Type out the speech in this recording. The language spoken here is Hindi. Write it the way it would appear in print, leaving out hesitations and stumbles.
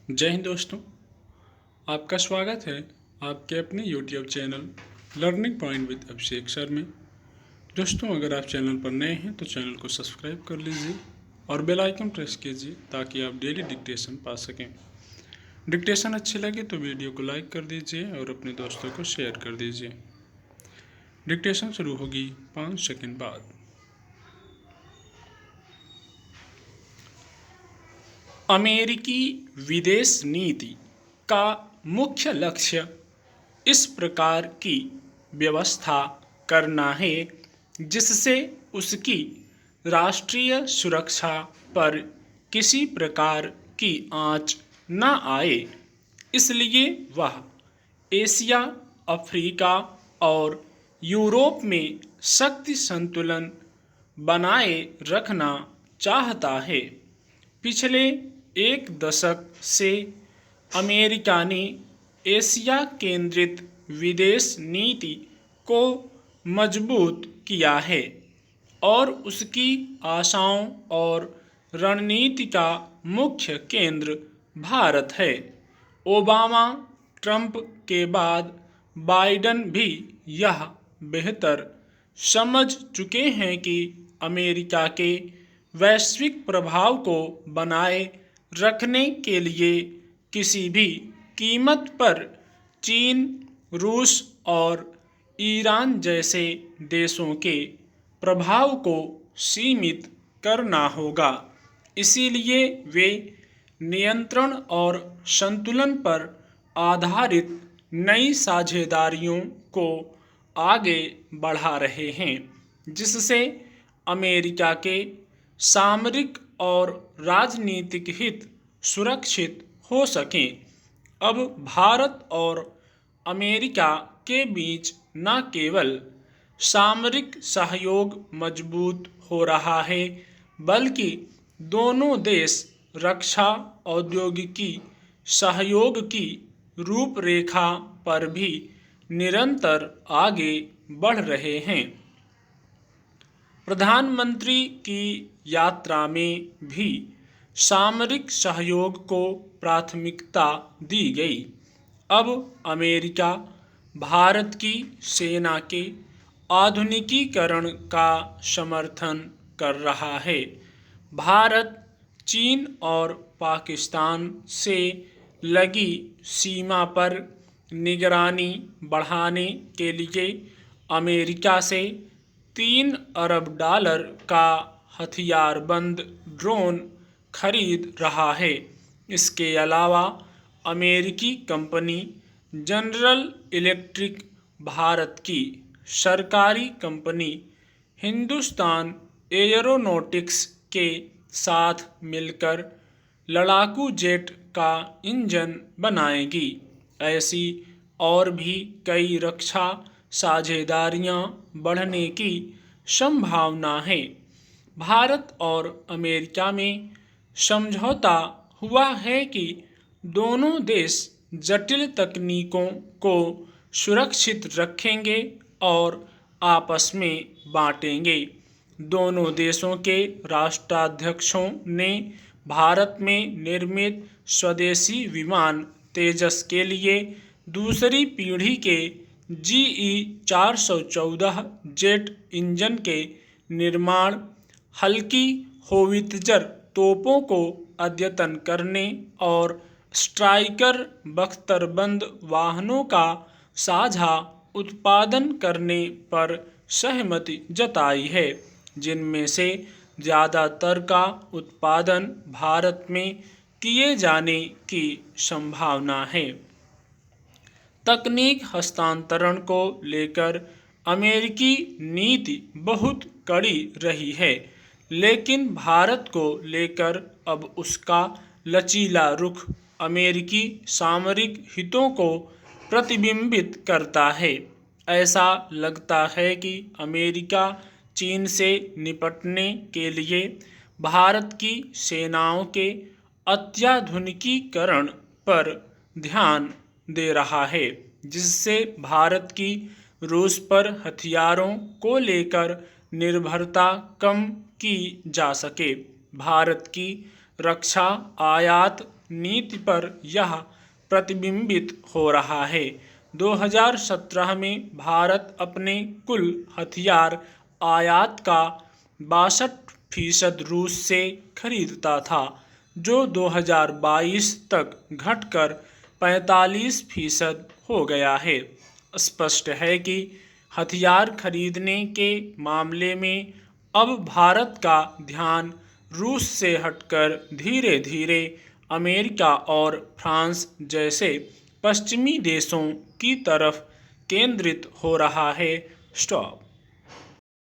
जय हिंद दोस्तों। आपका स्वागत है आपके अपने YouTube channel learning point with Abhishek sir में। दोस्तों, अगर आप चैनल पर नए हैं तो चैनल को सब्सक्राइब कर लीजिए और बेल आइकन प्रेस कीजिए ताकि आप डेली डिक्टेशन पा सकें। डिक्टेशन अच्छी लगे तो वीडियो को लाइक कर दीजिए और अपने दोस्तों को शेयर कर दीजिए। डिक्टेशन शुरू होगी 5 सेकंड बाद। अमेरिकी विदेश नीति का मुख्य लक्ष्य इस प्रकार की व्यवस्था करना है जिससे उसकी राष्ट्रीय सुरक्षा पर किसी प्रकार की आंच न आए। इसलिए वह एशिया, अफ्रीका और यूरोप में शक्ति संतुलन बनाए रखना चाहता है। पिछले एक दशक से अमेरिका ने एशिया केंद्रित विदेश नीति को मजबूत किया है और उसकी आशाओं और रणनीति का मुख्य केंद्र भारत है। ओबामा ट्रंप के बाद बाइडन भी यह बेहतर समझ चुके हैं कि अमेरिका के वैश्विक प्रभाव को बनाए रखने के लिए किसी भी कीमत पर चीन, रूस और ईरान जैसे देशों के प्रभाव को सीमित करना होगा। इसीलिए वे नियंत्रण और संतुलन पर आधारित नई साझेदारियों को आगे बढ़ा रहे हैं जिससे अमेरिका के सामरिक और राजनीतिक हित सुरक्षित हो सकें। अब भारत और अमेरिका के बीच न केवल सामरिक सहयोग मजबूत हो रहा है बल्कि दोनों देश रक्षा औद्योगिकी सहयोग की रूपरेखा पर भी निरंतर आगे बढ़ रहे हैं। प्रधानमंत्री की यात्रा में भी सामरिक सहयोग को प्राथमिकता दी गई। अब अमेरिका भारत की सेना के आधुनिकीकरण का समर्थन कर रहा है। भारत चीन और पाकिस्तान से लगी सीमा पर निगरानी बढ़ाने के लिए अमेरिका से $3 अरब का हथियारबंद ड्रोन खरीद रहा है। इसके अलावा अमेरिकी कंपनी जनरल इलेक्ट्रिक भारत की सरकारी कंपनी हिंदुस्तान एयरोनॉटिक्स के साथ मिलकर लड़ाकू जेट का इंजन बनाएगी। ऐसी और भी कई रक्षा साझेदारियां बढ़ने की संभावना है। भारत और अमेरिका में समझौता हुआ है कि दोनों देश जटिल तकनीकों को सुरक्षित रखेंगे और आपस में बांटेंगे। दोनों देशों के राष्ट्राध्यक्षों ने भारत में निर्मित स्वदेशी विमान तेजस के लिए दूसरी पीढ़ी के GE-414 जेट इंजन के निर्माण, हल्की होवित्जर तोपों को अद्यतन करने और स्ट्राइकर बख्तरबंद वाहनों का साझा उत्पादन करने पर सहमति जताई है, जिनमें से ज़्यादातर का उत्पादन भारत में किए जाने की संभावना है। तकनीक हस्तांतरण को लेकर अमेरिकी नीति बहुत कड़ी रही है, लेकिन भारत को लेकर अब उसका लचीला रुख अमेरिकी सामरिक हितों को प्रतिबिंबित करता है। ऐसा लगता है कि अमेरिका चीन से निपटने के लिए भारत की सेनाओं के अत्याधुनिकीकरण पर ध्यान दे रहा है, जिससे भारत की रूस पर हथियारों को लेकर निर्भरता कम की जा सके। भारत की रक्षा आयात नीति पर यह प्रतिबिंबित हो रहा है। 2017 में भारत अपने कुल हथियार आयात का 62% रूस से खरीदता था, जो 2022 तक घटकर 45% हो गया है। स्पष्ट है कि हथियार खरीदने के मामले में अब भारत का ध्यान रूस से हटकर धीरे धीरे अमेरिका और फ्रांस जैसे पश्चिमी देशों की तरफ केंद्रित हो रहा है। स्टॉप।